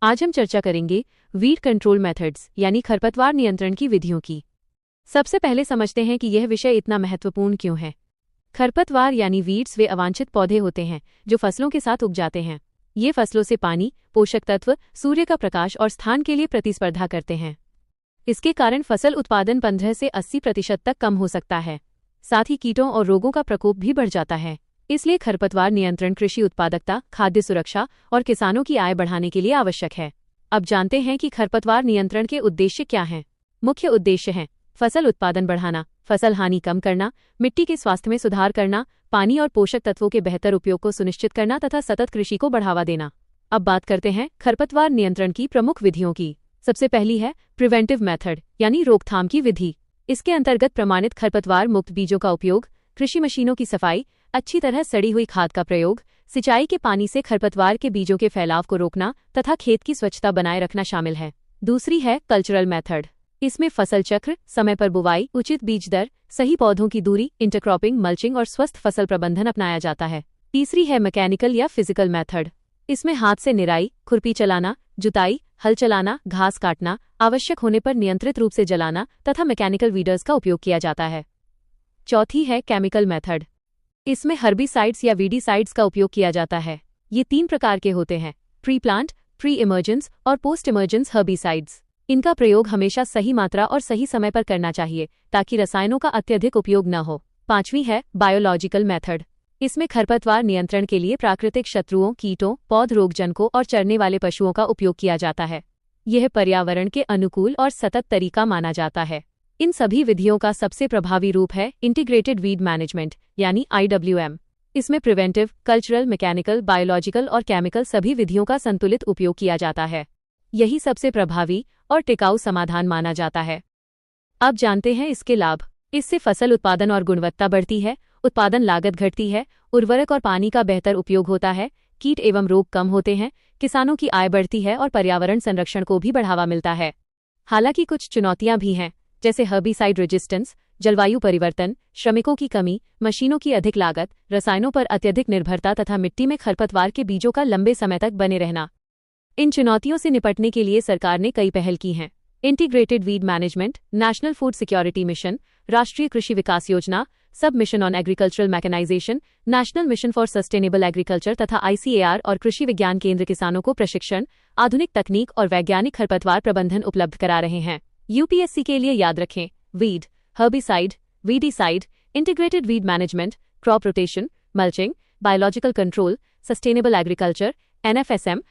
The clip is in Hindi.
आज हम चर्चा करेंगे वीड कंट्रोल मेथड्स यानी खरपतवार नियंत्रण की विधियों की। सबसे पहले समझते हैं कि यह विषय इतना महत्वपूर्ण क्यों है। खरपतवार यानी वीड्स वे अवांछित पौधे होते हैं जो फसलों के साथ उग जाते हैं। ये फसलों से पानी, पोषक तत्व, सूर्य का प्रकाश और स्थान के लिए प्रतिस्पर्धा करते हैं। इसके कारण फसल उत्पादन 15 से 80% तक कम हो सकता है। साथ ही कीटों और रोगों का प्रकोप भी बढ़ जाता है। इसलिए खरपतवार नियंत्रण कृषि उत्पादकता, खाद्य सुरक्षा और किसानों की आय बढ़ाने के लिए आवश्यक है। अब जानते हैं कि खरपतवार नियंत्रण के उद्देश्य क्या हैं। मुख्य उद्देश्य हैं फसल उत्पादन बढ़ाना, फसल हानि कम करना, मिट्टी के स्वास्थ्य में सुधार करना, पानी और पोषक तत्वों के बेहतर उपयोग को सुनिश्चित करना तथा सतत कृषि को बढ़ावा देना। अब बात करते हैं खरपतवार नियंत्रण की प्रमुख विधियों की। सबसे पहली है प्रिवेंटिव मेथड यानी रोकथाम की विधि। इसके अंतर्गत प्रमाणित खरपतवार मुक्त बीजों का उपयोग, कृषि मशीनों की सफाई, अच्छी तरह सड़ी हुई खाद का प्रयोग, सिंचाई के पानी से खरपतवार के बीजों के फैलाव को रोकना तथा खेत की स्वच्छता बनाए रखना शामिल है। दूसरी है कल्चरल मेथड। इसमें फसल चक्र, समय पर बुवाई, उचित बीज दर, सही पौधों की दूरी, इंटरक्रॉपिंग, मल्चिंग और स्वस्थ फसल प्रबंधन अपनाया जाता है। तीसरी है मैकेनिकल या फिजिकल मेथड। इसमें हाथ से निराई, खुरपी चलाना, जुताई, हल चलाना, घास काटना, आवश्यक होने पर नियंत्रित रूप से जलाना तथा मैकेनिकल वीडर्स का उपयोग किया जाता है। चौथी है केमिकल मेथड। इसमें हर्बिसाइड्स या वीडीसाइड्स का उपयोग किया जाता है। ये 3 प्रकार के होते हैं: प्री प्लांट, प्री इमर्जेंस और पोस्ट इमर्जेंस हर्बिसाइड्स। इनका प्रयोग हमेशा सही मात्रा और सही समय पर करना चाहिए ताकि रसायनों का अत्यधिक उपयोग न हो। पांचवी है बायोलॉजिकल मेथड। इसमें खरपतवार नियंत्रण के लिए प्राकृतिक शत्रुओं, कीटों, पौध रोगजनकों और चरने वाले पशुओं का उपयोग किया जाता है। यह पर्यावरण के अनुकूल और सतत तरीका माना जाता है। इन सभी विधियों का सबसे प्रभावी रूप है इंटीग्रेटेड वीड मैनेजमेंट यानी IWM। इसमें प्रिवेंटिव, कल्चरल, मैकेनिकल, बायोलॉजिकल और केमिकल सभी विधियों का संतुलित उपयोग किया जाता है। यही सबसे प्रभावी और टिकाऊ समाधान माना जाता है। अब जानते हैं इसके लाभ। इससे फसल उत्पादन और गुणवत्ता बढ़ती है, उत्पादन लागत घटती है, उर्वरक और पानी का बेहतर उपयोग होता है, कीट एवं रोग कम होते हैं, किसानों की आय बढ़ती है और पर्यावरण संरक्षण को भी बढ़ावा मिलता है। हालांकि कुछ चुनौतियां भी हैं, जैसे हर्बिसाइड रेजिस्टेंस, जलवायु परिवर्तन, श्रमिकों की कमी, मशीनों की अधिक लागत, रसायनों पर अत्यधिक निर्भरता तथा मिट्टी में खरपतवार के बीजों का लंबे समय तक बने रहना। इन चुनौतियों से निपटने के लिए सरकार ने कई पहल की हैं। Integrated weed management, national food security mission, Rashtriya Krishi Vikas Yojana, sub mission on agricultural mechanisation, national mission for sustainable agriculture तथा ICAR और कृषि विज्ञान केंद्र किसानों को प्रशिक्षण, आधुनिक तकनीक और वैज्ञानिक खरपतवार प्रबंधन उपलब्ध करा रहे हैं। UPSC के लिए याद रखें: weed, herbicide, weedicide, integrated weed management, crop rotation, mulching, biological control, sustainable agriculture, NFSM,